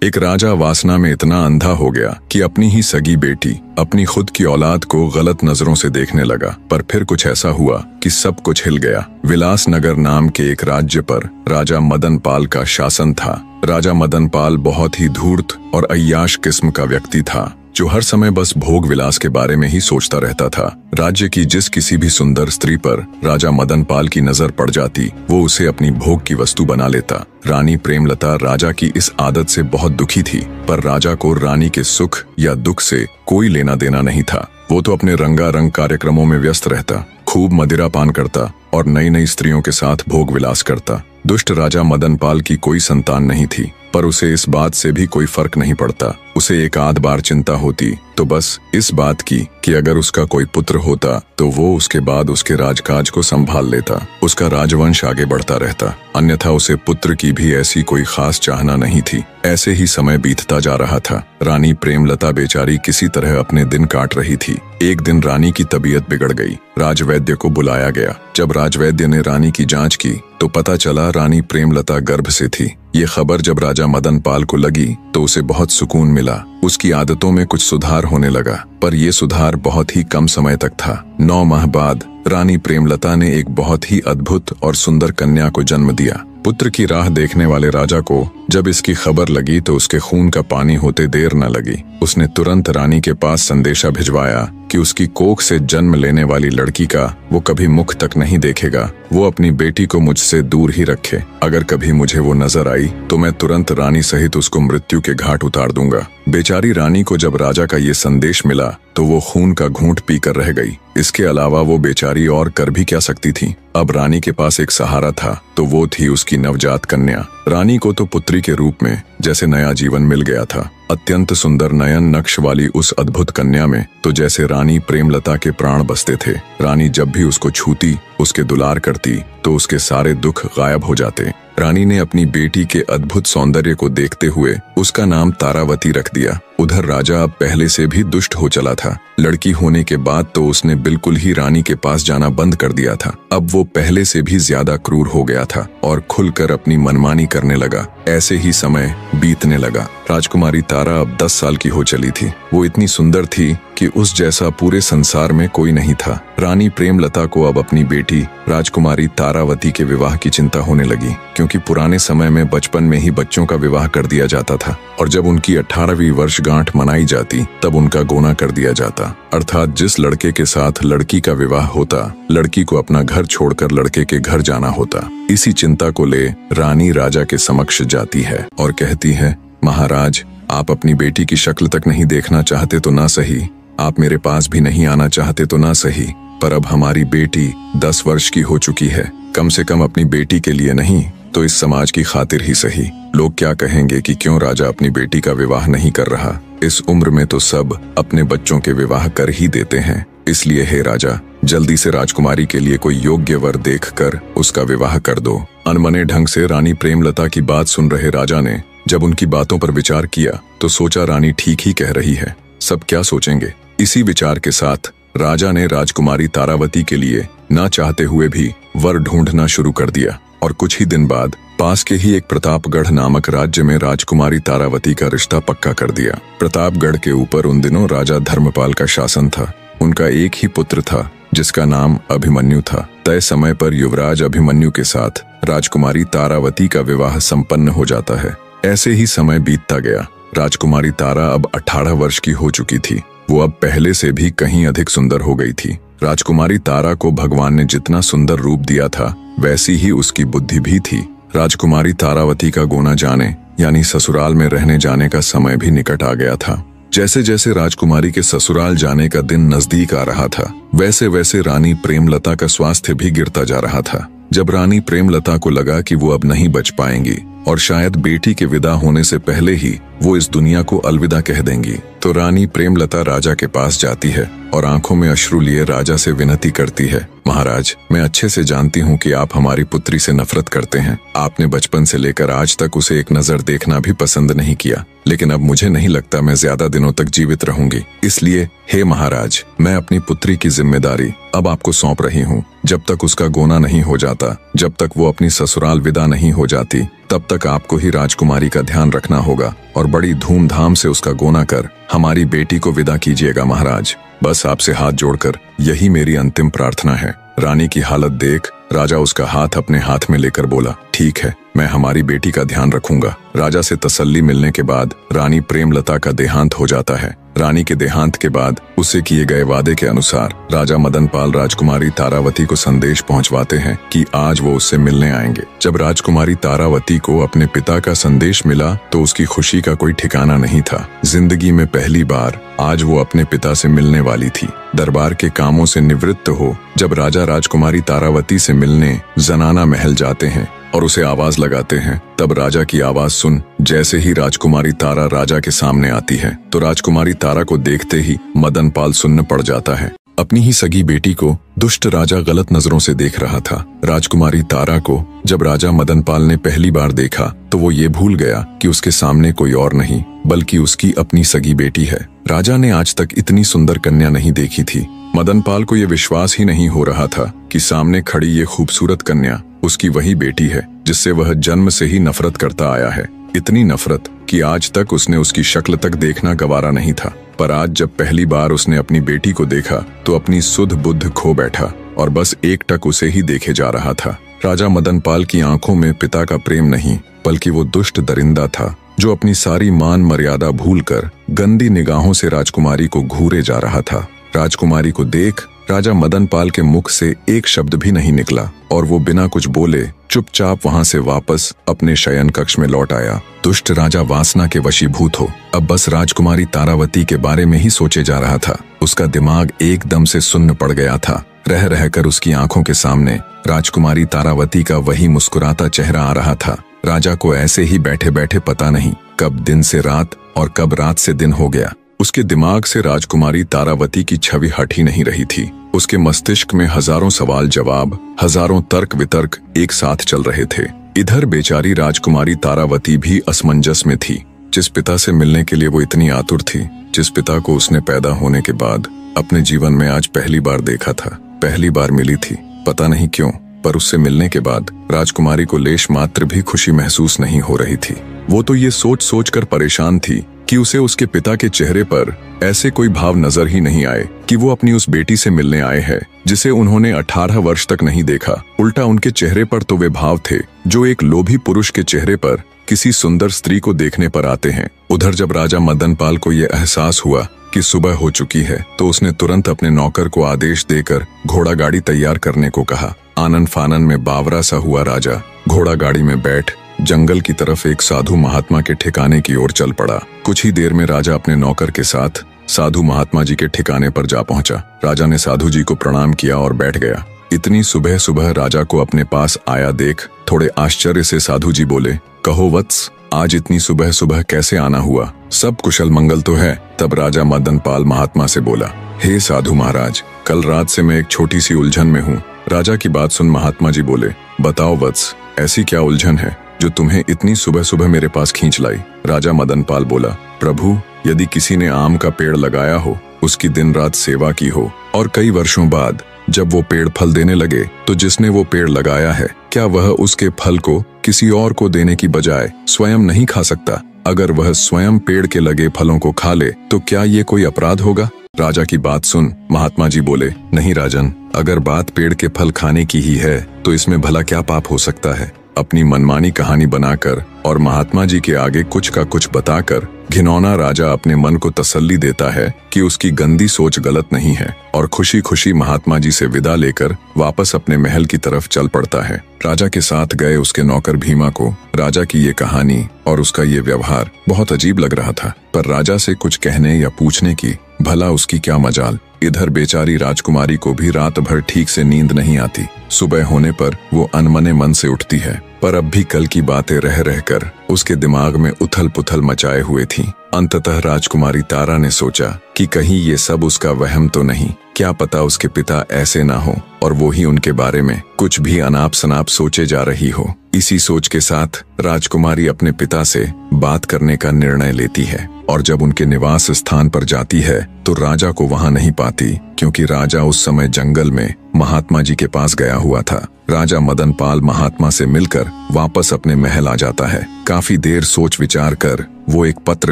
एक राजा वासना में इतना अंधा हो गया कि अपनी ही सगी बेटी, अपनी खुद की औलाद को गलत नजरों से देखने लगा। पर फिर कुछ ऐसा हुआ कि सब कुछ हिल गया। विलासनगर नाम के एक राज्य पर राजा मदनपाल का शासन था। राजा मदनपाल बहुत ही धूर्त और अय्याश किस्म का व्यक्ति था, जो हर समय बस भोग विलास के बारे में ही सोचता रहता था। राज्य की जिस किसी भी सुंदर स्त्री पर राजा मदनपाल की नजर पड़ जाती, वो उसे अपनी भोग की वस्तु बना लेता। रानी प्रेमलता राजा की इस आदत से बहुत दुखी थी, पर राजा को रानी के सुख या दुख से कोई लेना देना नहीं था। वो तो अपने रंगारंग कार्यक्रमों में व्यस्त रहता, खूब मदिरा पान करता और नई नई स्त्रियों के साथ भोग विलास करता। दुष्ट राजा मदनपाल की कोई संतान नहीं थी, पर उसे इस बात से भी कोई फर्क नहीं पड़ता। उसे एक आध बार चिंता होती तो बस इस बात की कि अगर उसका कोई पुत्र होता तो वो उसके बाद उसके राजकाज को संभाल लेता, उसका राजवंश आगे बढ़ता रहता। अन्यथा उसे पुत्र की भी ऐसी कोई खास चाहना नहीं थी। ऐसे ही समय बीतता जा रहा था। रानी प्रेमलता बेचारी किसी तरह अपने दिन काट रही थी। एक दिन रानी की तबीयत बिगड़ गई। राजवैद्य को बुलाया गया। जब राजवैद्य ने रानी की जांच की तो पता चला रानी प्रेमलता गर्भ से थी। ये खबर जब राजा मदनपाल को लगी तो उसे बहुत सुकून मिला। उसकी आदतों में कुछ सुधार होने लगा, पर यह सुधार बहुत ही कम समय तक था। 9 माह बाद रानी प्रेमलता ने एक बहुत ही अद्भुत और सुंदर कन्या को जन्म दिया। पुत्र की राह देखने वाले राजा को जब इसकी खबर लगी तो उसके खून का पानी होते देर न लगी। उसने तुरंत रानी के पास संदेशा भिजवाया कि उसकी कोख से जन्म लेने वाली लड़की का वो कभी मुख तक नहीं देखेगा। वो अपनी बेटी को मुझसे दूर ही रखे। अगर कभी मुझे वो नजर आई तो मैं तुरंत रानी सहित उसको मृत्यु के घाट उतार दूंगा। बेचारी रानी को जब राजा का ये संदेश मिला तो वो खून का घूंट पीकर रह गई। इसके अलावा वो बेचारी और कर भी क्या सकती थी। अब रानी के पास एक सहारा था, तो वो थी उसकी नवजात कन्या। रानी को तो पुत्री के रूप में जैसे नया जीवन मिल गया था। अत्यंत सुंदर नयन नक्श वाली उस अद्भुत कन्या में तो जैसे रानी प्रेमलता के प्राण बसते थे। रानी जब भी उसको छूती, उसके दुलार करती तो उसके सारे दुख गायब हो जाते। रानी ने अपनी बेटी के अद्भुत सौंदर्य को देखते हुए उसका नाम तारावती रख दिया। उधर राजा अब पहले से भी दुष्ट हो चला था। लड़की होने के बाद तो उसने बिल्कुल ही रानी के पास जाना बंद कर दिया था। अब वो पहले से भी ज्यादा क्रूर हो गया था और खुलकर अपनी मनमानी करने लगा। ऐसे ही समय बीतने लगा। राजकुमारी तारा अब 10 साल की हो चली थी। वो इतनी सुंदर थी कि उस जैसा पूरे संसार में कोई नहीं था। रानी प्रेमलता को अब अपनी बेटी राजकुमारी तारावती के विवाह की चिंता होने लगी, क्योंकि पुराने समय में बचपन में ही बच्चों का विवाह कर दिया जाता था और जब उनकी 18वीं वर्षगांठ मनाई जाती तब उनका गोना कर दिया जाता। अर्थात जिस लड़के के साथ लड़की का विवाह होता, लड़की को अपना घर छोड़कर लड़के के घर जाना होता। इसी चिंता को ले रानी राजा के समक्ष जाती है और कहती है, महाराज, आप अपनी बेटी की शक्ल तक नहीं देखना चाहते तो ना सही, आप मेरे पास भी नहीं आना चाहते तो ना सही, पर अब हमारी बेटी 10 वर्ष की हो चुकी है। कम से कम अपनी बेटी के लिए नहीं तो इस समाज की खातिर ही सही। लोग क्या कहेंगे कि क्यों राजा अपनी बेटी का विवाह नहीं कर रहा। इस उम्र में तो सब अपने बच्चों के विवाह कर ही देते हैं। इसलिए हे राजा, जल्दी से राजकुमारी के लिए कोई योग्य वर देखकर उसका विवाह कर दो। अनमने ढंग से रानी प्रेमलता की बात सुन रहे राजा ने जब उनकी बातों पर विचार किया तो सोचा रानी ठीक ही कह रही है, सब क्या सोचेंगे। इसी विचार के साथ राजा ने राजकुमारी तारावती के लिए ना चाहते हुए भी वर ढूंढना शुरू कर दिया और कुछ ही दिन बाद पास के ही एक प्रतापगढ़ नामक राज्य में राजकुमारी तारावती का रिश्ता पक्का कर दिया। प्रतापगढ़ के ऊपर उन दिनों राजा धर्मपाल का शासन था। उनका एक ही पुत्र था जिसका नाम अभिमन्यु था। तय समय पर युवराज अभिमन्यु के साथ राजकुमारी तारावती का विवाह संपन्न हो जाता है। ऐसे ही समय बीतता गया। राजकुमारी तारा अब 18 वर्ष की हो चुकी थी। वो अब पहले से भी कहीं अधिक सुंदर हो गई थी। राजकुमारी तारा को भगवान ने जितना सुंदर रूप दिया था वैसी ही उसकी बुद्धि भी थी। राजकुमारी तारावती का गोना जाने यानी ससुराल में रहने जाने का समय भी निकट आ गया था। जैसे जैसे राजकुमारी के ससुराल जाने का दिन नजदीक आ रहा था, वैसे वैसे रानी प्रेमलता का स्वास्थ्य भी गिरता जा रहा था। जब रानी प्रेमलता को लगा कि वो अब नहीं बच पाएंगी और शायद बेटी के विदा होने से पहले ही वो इस दुनिया को अलविदा कह देंगी, तो रानी प्रेमलता राजा के पास जाती है और आंखों में अश्रु लिए राजा से विनती करती है, महाराज, मैं अच्छे से जानती हूँ कि आप हमारी पुत्री से नफरत करते हैं। आपने बचपन से लेकर आज तक उसे एक नजर देखना भी पसंद नहीं किया, लेकिन अब मुझे नहीं लगता मैं ज्यादा दिनों तक जीवित रहूंगी। इसलिए हे महाराज, मैं अपनी पुत्री की जिम्मेदारी अब आपको सौंप रही हूँ। जब तक उसका गोना नहीं हो जाता, जब तक वो अपनी ससुराल विदा नहीं हो जाती, तब तक तक आपको ही राजकुमारी का ध्यान रखना होगा और बड़ी धूमधाम से उसका गोना कर हमारी बेटी को विदा कीजिएगा महाराज। बस आपसे हाथ जोड़कर यही मेरी अंतिम प्रार्थना है। रानी की हालत देख राजा उसका हाथ अपने हाथ में लेकर बोला, ठीक है, मैं हमारी बेटी का ध्यान रखूंगा। राजा से तसल्ली मिलने के बाद रानी प्रेमलता का देहांत हो जाता है। रानी के देहांत के बाद उससे किए गए वादे के अनुसार राजा मदनपाल राजकुमारी तारावती को संदेश पहुंचवाते हैं कि आज वो उससे मिलने आएंगे। जब राजकुमारी तारावती को अपने पिता का संदेश मिला तो उसकी खुशी का कोई ठिकाना नहीं था। जिंदगी में पहली बार आज वो अपने पिता से मिलने वाली थी। दरबार के कामों से निवृत्त हो जब राजा राजकुमारी तारावती से मिलने जनाना महल जाते हैं और उसे आवाज लगाते हैं, तब राजा की आवाज सुन जैसे ही राजकुमारी तारा राजा के सामने आती है तो राजकुमारी तारा को देखते ही मदनपाल सुन्न पड़ जाता है। अपनी ही सगी बेटी को दुष्ट राजा गलत नजरों से देख रहा था। राजकुमारी तारा को जब राजा मदनपाल ने पहली बार देखा तो वो ये भूल गया कि उसके सामने कोई और नहीं बल्कि उसकी अपनी सगी बेटी है। राजा ने आज तक इतनी सुंदर कन्या नहीं देखी थी। मदनपाल को ये विश्वास ही नहीं हो रहा था कि सामने खड़ी ये खूबसूरत कन्या उसकी वही बेटी है जिससे वह जन्म से ही नफरत करता आया है। इतनी नफरत कि आज तक उसने उसकी शक्ल तक देखना गवारा नहीं था। पर आज जब पहली बार उसने अपनी बेटी को देखा तो अपनी सुध बुद्ध खो बैठा और बस एकटक उसे ही देखे जा रहा था। राजा मदनपाल की आंखों में पिता का प्रेम नहीं बल्कि वो दुष्ट दरिंदा था जो अपनी सारी मान मर्यादा भूलकर गंदी निगाहों से राजकुमारी को घूरे जा रहा था। राजकुमारी को देख राजा मदनपाल के मुख से एक शब्द भी नहीं निकला और वो बिना कुछ बोले चुपचाप वहां से वापस अपने शयन कक्ष में लौट आया। दुष्ट राजा वासना के वशीभूत हो अब बस राजकुमारी तारावती के बारे में ही सोचे जा रहा था। उसका दिमाग एकदम से सुन्न पड़ गया था। रह रहकर उसकी आंखों के सामने राजकुमारी तारावती का वही मुस्कुराता चेहरा आ रहा था। राजा को ऐसे ही बैठे बैठे पता नहीं कब दिन से रात और कब रात से दिन हो गया। उसके दिमाग से राजकुमारी तारावती की छवि हट ही नहीं रही थी। उसके मस्तिष्क में हजारों सवाल जवाब, हजारों तर्क वितर्क एक साथ चल रहे थे। इधर बेचारी राजकुमारी तारावती भी असमंजस में थी। जिस पिता से मिलने के लिए वो इतनी आतुर थी, जिस पिता को उसने पैदा होने के बाद अपने जीवन में आज पहली बार देखा था, पहली बार मिली थी, पता नहीं क्यों, पर उससे मिलने के बाद राजकुमारी को लेश मात्र भी खुशी महसूस नहीं हो रही थी। वो तो ये सोच सोच कर परेशान थी कि उसे उसके पिता के चेहरे पर ऐसे कोई भाव नजर ही नहीं आए कि वो अपनी उस बेटी से मिलने आए हैं जिसे उन्होंने 18 वर्ष तक नहीं देखा। उल्टा उनके चेहरे पर तो वे भाव थे जो एक लोभी पुरुष के चेहरे पर किसी सुंदर स्त्री को देखने पर आते हैं। उधर जब राजा मदनपाल को यह एहसास हुआ कि सुबह हो चुकी है तो उसने तुरंत अपने नौकर को आदेश देकर घोड़ा गाड़ी तैयार करने को कहा। आनन फानन में बावरा सा हुआ राजा घोड़ा गाड़ी में बैठ जंगल की तरफ एक साधु महात्मा के ठिकाने की ओर चल पड़ा। कुछ ही देर में राजा अपने नौकर के साथ साधु महात्मा जी के ठिकाने पर जा पहुंचा। राजा ने साधु जी को प्रणाम किया और बैठ गया। इतनी सुबह सुबह राजा को अपने पास आया देख थोड़े आश्चर्य से साधु जी बोले, कहो वत्स, आज इतनी सुबह सुबह कैसे आना हुआ? सब कुशल मंगल तो है? तब राजा मदनपाल महात्मा से बोला, हे साधु महाराज, कल रात से मैं एक छोटी सी उलझन में हूँ। राजा की बात सुन महात्मा जी बोले, बताओ वत्स, ऐसी क्या उलझन है जो तुम्हें इतनी सुबह सुबह मेरे पास खींच लाई? राजा मदनपाल बोला, प्रभु, यदि किसी ने आम का पेड़ लगाया हो, उसकी दिन रात सेवा की हो और कई वर्षों बाद जब वो पेड़ फल देने लगे तो जिसने वो पेड़ लगाया है, क्या वह उसके फल को किसी और को देने की बजाय स्वयं नहीं खा सकता? अगर वह स्वयं पेड़ के लगे फलों को खा ले तो क्या ये कोई अपराध होगा? राजा की बात सुन महात्मा जी बोले, नहीं राजन, अगर बात पेड़ के फल खाने की ही है तो इसमें भला क्या पाप हो सकता है? अपनी मनमानी कहानी बनाकर और महात्मा जी के आगे कुछ का कुछ बताकर घिनौना राजा अपने मन को तसल्ली देता है कि उसकी गंदी सोच गलत नहीं है और खुशी खुशी महात्मा जी से विदा लेकर वापस अपने महल की तरफ चल पड़ता है। राजा के साथ गए उसके नौकर भीमा को राजा की ये कहानी और उसका ये व्यवहार बहुत अजीब लग रहा था, पर राजा से कुछ कहने या पूछने की भला उसकी क्या मजाल। इधर बेचारी राजकुमारी को भी रात भर ठीक से नींद नहीं आती। सुबह होने पर वो अनमने मन से उठती है, पर अब भी कल की बातें रह रहकर उसके दिमाग में उथल पुथल मचाए हुए थी। अंततः राजकुमारी तारा ने सोचा कि कहीं ये सब उसका वहम तो नहीं, क्या पता उसके पिता ऐसे ना हो और वो ही उनके बारे में कुछ भी अनाप शनाप सोचे जा रही हो। इसी सोच के साथ राजकुमारी अपने पिता से बात करने का निर्णय लेती है और जब उनके निवास स्थान पर जाती है तो राजा को वहां नहीं पाती, क्योंकि राजा उस समय जंगल में महात्मा जी के पास गया हुआ था। राजा मदन पाल महात्मा से मिलकर वापस अपने महल आ जाता है। काफी देर सोच विचार कर वो एक पत्र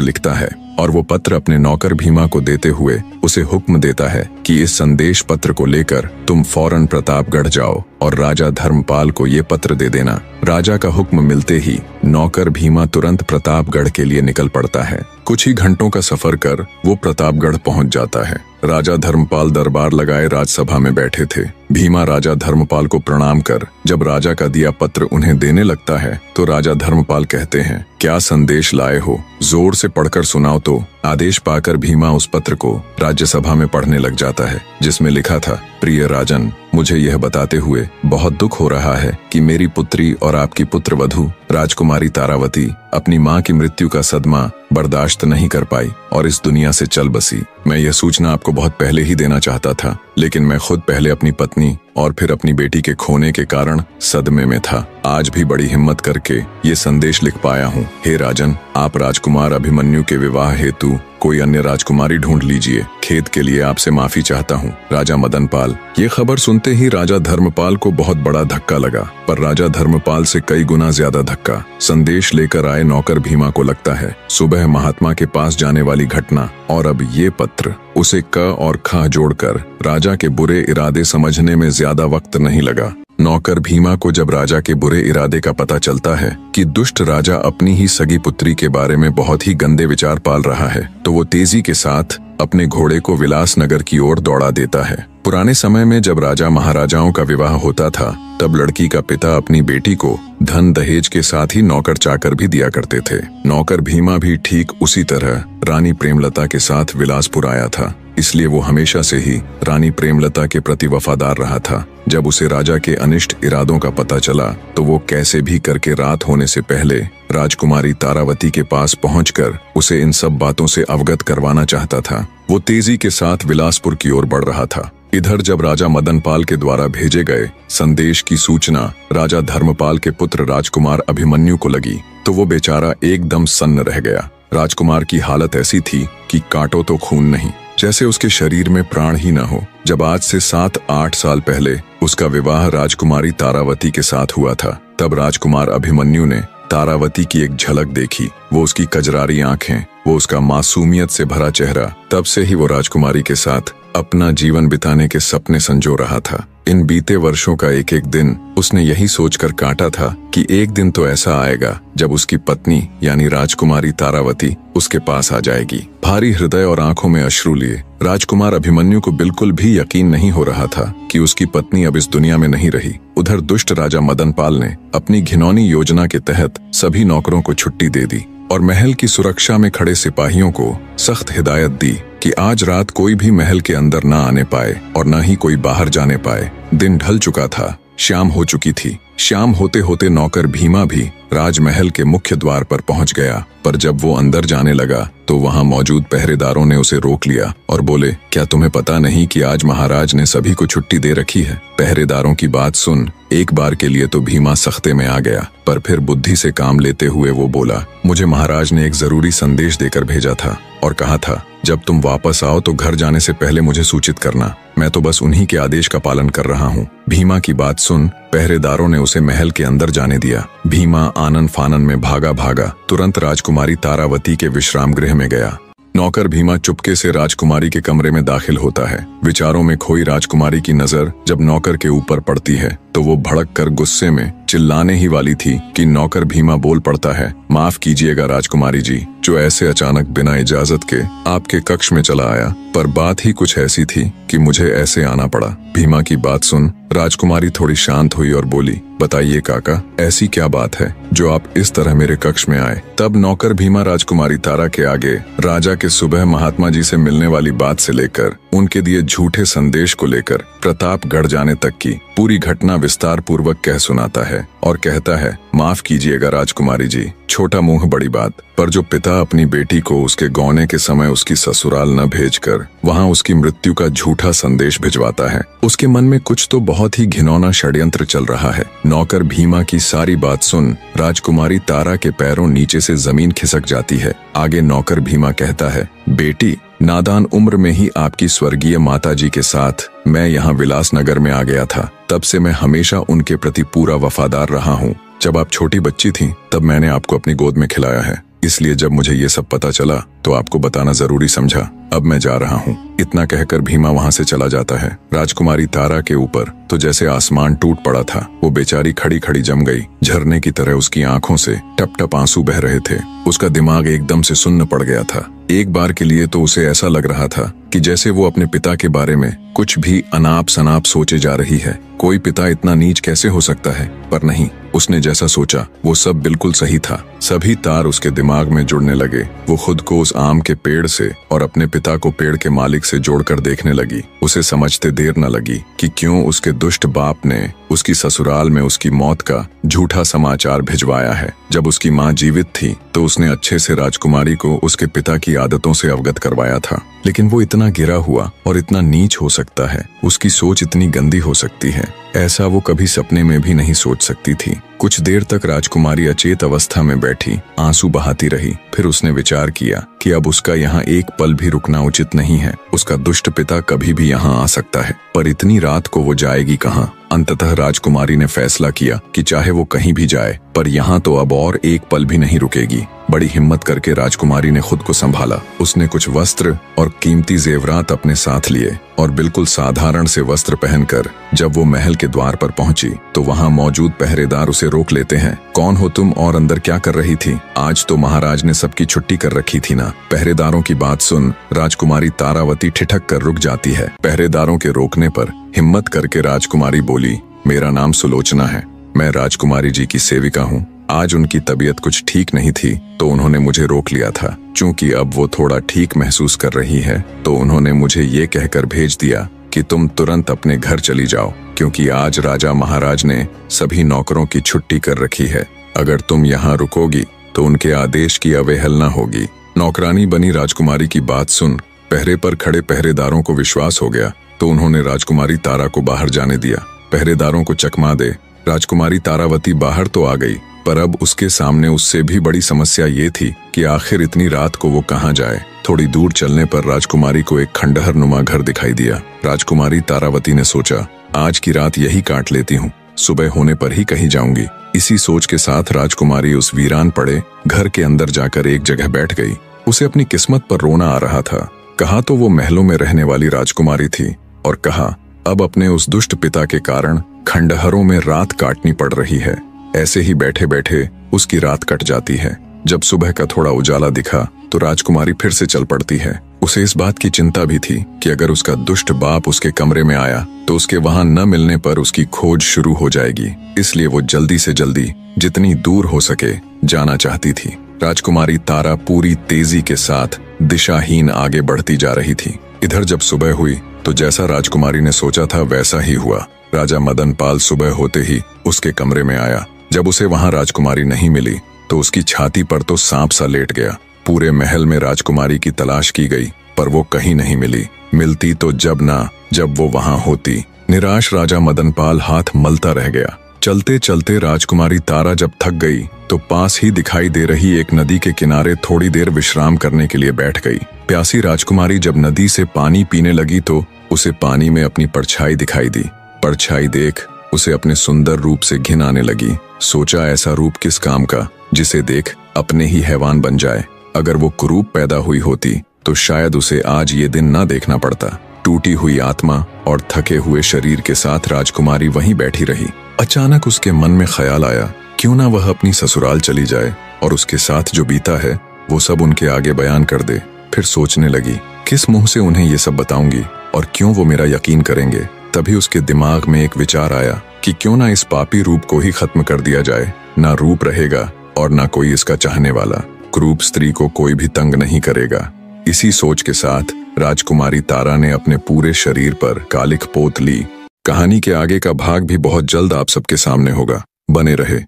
लिखता है और वो पत्र अपने नौकर भीमा को देते हुए उसे हुक्म देता है कि इस संदेश पत्र को लेकर तुम फौरन प्रतापगढ़ जाओ और राजा धर्मपाल को ये पत्र दे देना। राजा का हुक्म मिलते ही नौकर भीमा तुरंत प्रतापगढ़ के लिए निकल पड़ता है। कुछ ही घंटों का सफर कर वो प्रतापगढ़ पहुंच जाता है। राजा धर्मपाल दरबार लगाए राजसभा में बैठे थे। भीमा राजा धर्मपाल को प्रणाम कर जब राजा का दिया पत्र उन्हें देने लगता है तो राजा धर्मपाल कहते हैं, क्या संदेश लाए हो, जोर से पढ़कर सुनाओ। तो आदेश पाकर भीमा उस पत्र को राज्यसभा में पढ़ने लग जाता है, जिसमें लिखा था, प्रिय राजन, मुझे यह बताते हुए बहुत दुख हो रहा है कि मेरी पुत्री और आपकी पुत्रवधू राजकुमारी तारावती अपनी मां की मृत्यु का सदमा बर्दाश्त नहीं कर पाई और इस दुनिया से चल बसी। मैं यह सूचना आपको बहुत पहले ही देना चाहता था, लेकिन मैं खुद पहले अपनी पत्नी और फिर अपनी बेटी के खोने के कारण सदमे में था। आज भी बड़ी हिम्मत करके ये संदेश लिख पाया हूँ। हे राजन, आप राजकुमार अभिमन्यु के विवाह हेतु कोई अन्य राजकुमारी ढूंढ लीजिए। खेद के लिए आपसे माफी चाहता हूँ। राजा मदन पाल। ये खबर सुनते ही राजा धर्मपाल को बहुत बड़ा धक्का लगा, पर राजा धर्मपाल से कई गुना ज्यादा धक्का संदेश लेकर आए नौकर भीमा को लगता है। सुबह महात्मा के पास जाने वाली घटना और अब ये पत्र, उसे क और ख जोड़कर राजा के बुरे इरादे समझने में ज्यादा वक्त नहीं लगा। नौकर भीमा को जब राजा के बुरे इरादे का पता चलता है कि दुष्ट राजा अपनी ही सगी पुत्री के बारे में बहुत ही गंदे विचार पाल रहा है, तो वो तेजी के साथ अपने घोड़े को विलासनगर की ओर दौड़ा देता है। पुराने समय में जब राजा महाराजाओं का विवाह होता था, तब लड़की का पिता अपनी बेटी को धन दहेज के साथ ही नौकर चाकर भी दिया करते थे। नौकर भीमा भी ठीक उसी तरह रानी प्रेमलता के साथ विलासपुर आया था, इसलिए वो हमेशा से ही रानी प्रेमलता के प्रति वफादार रहा था। जब उसे राजा के अनिष्ट इरादों का पता चला तो वो कैसे भी करके रात होने से पहले राजकुमारी तारावती के पास पहुंचकर उसे इन सब बातों से अवगत करवाना चाहता था। वो तेजी के साथ विलासपुर की ओर बढ़ रहा था। इधर जब राजा मदन पाल के द्वारा भेजे गए संदेश की सूचना राजा धर्मपाल के पुत्र राजकुमार अभिमन्यु को लगी तो वो बेचारा एकदम सन्न रह गया। राजकुमार की हालत ऐसी थी कि काटो तो खून नहीं, जैसे उसके शरीर में प्राण ही न हो। जब आज से 7-8 साल पहले उसका विवाह राजकुमारी तारावती के साथ हुआ था, तब राजकुमार अभिमन्यु ने तारावती की एक झलक देखी। वो उसकी कजरारी आंखें, वो उसका मासूमियत से भरा चेहरा, तब से ही वो राजकुमारी के साथ अपना जीवन बिताने के सपने संजो रहा था। इन बीते वर्षों का एक एक दिन उसने यही सोचकर काटा था कि एक दिन तो ऐसा आएगा जब उसकी पत्नी यानी राजकुमारी तारावती उसके पास आ जाएगी। भारी हृदय और आंखों में अश्रु लिए राजकुमार अभिमन्यु को बिल्कुल भी यकीन नहीं हो रहा था कि उसकी पत्नी अब इस दुनिया में नहीं रही। उधर दुष्ट राजा मदन पाल ने अपनी घिनौनी योजना के तहत सभी नौकरों को छुट्टी दे दी और महल की सुरक्षा में खड़े सिपाहियों को सख्त हिदायत दी कि आज रात कोई भी महल के अंदर न आने पाए और न ही कोई बाहर जाने पाए। दिन ढल चुका था, शाम हो चुकी थी। शाम होते होते नौकर भीमा भी राजमहल के मुख्य द्वार पर पहुंच गया, पर जब वो अंदर जाने लगा तो वहां मौजूद पहरेदारों ने उसे रोक लिया और बोले, क्या तुम्हें पता नहीं कि आज महाराज ने सभी को छुट्टी दे रखी है? पहरेदारों की बात सुन एक बार के लिए तो भीमा सख्ते में आ गया, पर फिर बुद्धि से काम लेते हुए वो बोला, मुझे महाराज ने एक जरूरी संदेश देकर भेजा था और कहा था जब तुम वापस आओ तो घर जाने से पहले मुझे सूचित करना। मैं तो बस उन्हीं के आदेश का पालन कर रहा हूँ। भीमा की बात सुन पहरेदारों ने उसे महल के अंदर जाने दिया। भीमा आनन फानन में भागा भागा तुरंत राजकुमारी तारावती के विश्राम गृह में गया। नौकर भीमा चुपके से राजकुमारी के कमरे में दाखिल होता है। विचारों में खोई राजकुमारी की नजर जब नौकर के ऊपर पड़ती है तो वो भड़क कर गुस्से में चिल्लाने ही वाली थी कि नौकर भीमा बोल पड़ता है, माफ कीजिएगा राजकुमारी जी, जो ऐसे अचानक बिना इजाजत के आपके कक्ष में चला आया, पर बात ही कुछ ऐसी थी कि मुझे ऐसे आना पड़ा। भीमा की बात सुन राजकुमारी थोड़ी शांत हुई और बोली, बताइए काका, ऐसी क्या बात है जो आप इस तरह मेरे कक्ष में आए? तब नौकर भीमा राजकुमारी तारा के आगे राजा के सुबह महात्मा जी से मिलने वाली बात से लेकर उनके दिए झूठे संदेश को लेकर प्रतापगढ़ जाने तक की पूरी घटना विस्तार पूर्वक कह सुनाता है और कहता है, माफ कीजिएगा राजकुमारी जी, छोटा मुंह बड़ी बात, पर जो पिता अपनी बेटी को उसके गौने के समय उसकी ससुराल न भेजकर वहां उसकी मृत्यु का झूठा संदेश भिजवाता है, उसके मन में कुछ तो बहुत ही घिनौना षड्यंत्र चल रहा है। नौकर भीमा की सारी बात सुन राजकुमारी तारा के पैरों नीचे से जमीन खिसक जाती है। आगे नौकर भीमा कहता है, बेटी, नादान उम्र में ही आपकी स्वर्गीय माताजी के साथ मैं यहाँ विलासनगर में आ गया था, तब से मैं हमेशा उनके प्रति पूरा वफादार रहा हूँ। जब आप छोटी बच्ची थीं, तब मैंने आपको अपनी गोद में खिलाया है, इसलिए जब मुझे ये सब पता चला तो आपको बताना जरूरी समझा। अब मैं जा रहा हूँ। इतना कहकर भीमा वहाँ से चला जाता है। राजकुमारी तारा के ऊपर तो जैसे आसमान टूट पड़ा था। वो बेचारी खड़ी खड़ी जम गई। झरने की तरह उसकी आंखों से टप टप आंसू बह रहे थे। उसका दिमाग एकदम से सुन्न पड़ गया था। एक बार के लिए तो उसे ऐसा लग रहा था कि जैसे वो अपने पिता के बारे में कुछ भी अनाप शनाप सोचे जा रही है। कोई पिता इतना नीच कैसे हो सकता है? पर नहीं, उसने जैसा सोचा वो सब बिल्कुल सही था। सभी तार उसके दिमाग में जुड़ने लगे। वो खुद को उस आम के पेड़ से और अपने पिता को पेड़ के मालिक से जोड़कर देखने लगी। उसे समझते देर न लगी कि क्यों उसके दुष्ट बाप ने उसकी ससुराल में उसकी मौत का झूठा समाचार भिजवाया है। जब उसकी माँ जीवित थी तो उसने अच्छे से राजकुमारी को उसके पिता की आदतों से अवगत करवाया था, लेकिन वो इतना गिरा हुआ और इतना नीच हो सकता है, उसकी सोच इतनी गंदी हो सकती है, ऐसा वो कभी सपने में भी नहीं सोच सकती थी। कुछ देर तक राजकुमारी अचेत अवस्था में बैठी आंसू बहाती रही। फिर उसने विचार किया कि अब उसका यहाँ एक पल भी रुकना उचित नहीं है। उसका दुष्ट पिता कभी भी यहाँ आ सकता है, पर इतनी रात को वो जाएगी कहाँ? अंततः राजकुमारी ने फैसला किया कि चाहे वो कहीं भी जाए, पर यहाँ तो अब और एक पल भी नहीं रुकेगी। बड़ी हिम्मत करके राजकुमारी ने खुद को संभाला। उसने कुछ वस्त्र और कीमती जेवरात अपने साथ लिए और बिल्कुल साधारण से वस्त्र पहनकर जब वो महल के द्वार पर पहुंची तो वहां मौजूद पहरेदार उसे रोक लेते हैं। कौन हो तुम और अंदर क्या कर रही थी? आज तो महाराज ने सबकी छुट्टी कर रखी थी ना। पहरेदारों की बात सुन राजकुमारी तारावती ठिठक कर रुक जाती है। पहरेदारों के रोकने पर हिम्मत करके राजकुमारी बोली, मेरा नाम सुलोचना है, मैं राजकुमारी जी की सेविका हूँ। आज उनकी तबीयत कुछ ठीक नहीं थी तो उन्होंने मुझे रोक लिया था। चूंकि अब वो थोड़ा ठीक महसूस कर रही है तो उन्होंने मुझे ये कहकर भेज दिया कि तुम तुरंत अपने घर चली जाओ, क्योंकि आज राजा महाराज ने सभी नौकरों की छुट्टी कर रखी है। अगर तुम यहाँ रुकोगी तो उनके आदेश की अवहेलना होगी। नौकरानी बनी राजकुमारी की बात सुन पहरे पर खड़े पहरेदारों को विश्वास हो गया तो उन्होंने राजकुमारी तारा को बाहर जाने दिया। पहरेदारों को चकमा दे राजकुमारी तारावती बाहर तो आ गई, पर अब उसके सामने उससे भी बड़ी समस्या ये थी कि आखिर इतनी रात को वो कहाँ जाए। थोड़ी दूर चलने पर राजकुमारी को एक खंडहर नुमा घर दिखाई दिया। राजकुमारी तारावती ने सोचा, आज की रात यही काट लेती हूँ, सुबह होने पर ही कहीं जाऊंगी। इसी सोच के साथ राजकुमारी उस वीरान पड़े घर के अंदर जाकर एक जगह बैठ गई। उसे अपनी किस्मत पर रोना आ रहा था। कहा तो वो महलों में रहने वाली राजकुमारी थी और कहा अब अपने उस दुष्ट पिता के कारण खंडहरों में रात काटनी पड़ रही है। ऐसे ही बैठे बैठे उसकी रात कट जाती है। जब सुबह का थोड़ा उजाला दिखा तो राजकुमारी फिर से चल पड़ती है। उसे इस बात की चिंता भी थी कि अगर उसका दुष्ट बाप उसके कमरे में आया तो उसके वहां न मिलने पर उसकी खोज शुरू हो जाएगी। इसलिए वो जल्दी से जल्दी जितनी दूर हो सके जाना चाहती थी। राजकुमारी तारा पूरी तेजी के साथ दिशाहीन आगे बढ़ती जा रही थी। इधर जब सुबह हुई तो जैसा राजकुमारी ने सोचा था वैसा ही हुआ। राजा मदनपाल सुबह होते ही उसके कमरे में आया। जब उसे वहां राजकुमारी नहीं मिली तो उसकी छाती पर तो सांप सा लेट गया। पूरे महल में राजकुमारी की तलाश की गई पर वो कहीं नहीं मिली। मिलती तो जब वो वहां होती। निराश राजा मदनपाल हाथ मलता रह गया। चलते चलते राजकुमारी तारा जब थक गई तो पास ही दिखाई दे रही एक नदी के किनारे थोड़ी देर विश्राम करने के लिए बैठ गई। प्यासी राजकुमारी जब नदी से पानी पीने लगी तो उसे पानी में अपनी परछाई दिखाई दी। परछाई देख उसे अपने सुंदर रूप से घिन आने लगी। सोचा ऐसा रूप किस काम का जिसे देख अपने ही हैवान बन जाए। अगर वो कुरूप पैदा हुई होती तो शायद उसे आज ये दिन ना देखना पड़ता। टूटी हुई आत्मा और थके हुए शरीर के साथ राजकुमारी वहीं बैठी रही। अचानक उसके मन में ख्याल आया, क्यों ना वह अपनी ससुराल चली जाए और उसके साथ जो बीता है वो सब उनके आगे बयान कर दे। फिर सोचने लगी, किस मुंह से उन्हें ये सब बताऊंगी और क्यों वो मेरा यकीन करेंगे। तभी उसके दिमाग में एक विचार आया कि क्यों ना इस पापी रूप को ही खत्म कर दिया जाए। ना रूप रहेगा और ना कोई इसका चाहने वाला। क्रूप स्त्री को कोई भी तंग नहीं करेगा। इसी सोच के साथ राजकुमारी तारा ने अपने पूरे शरीर पर कालिख पोत ली। कहानी के आगे का भाग भी बहुत जल्द आप सबके सामने होगा। बने रहे।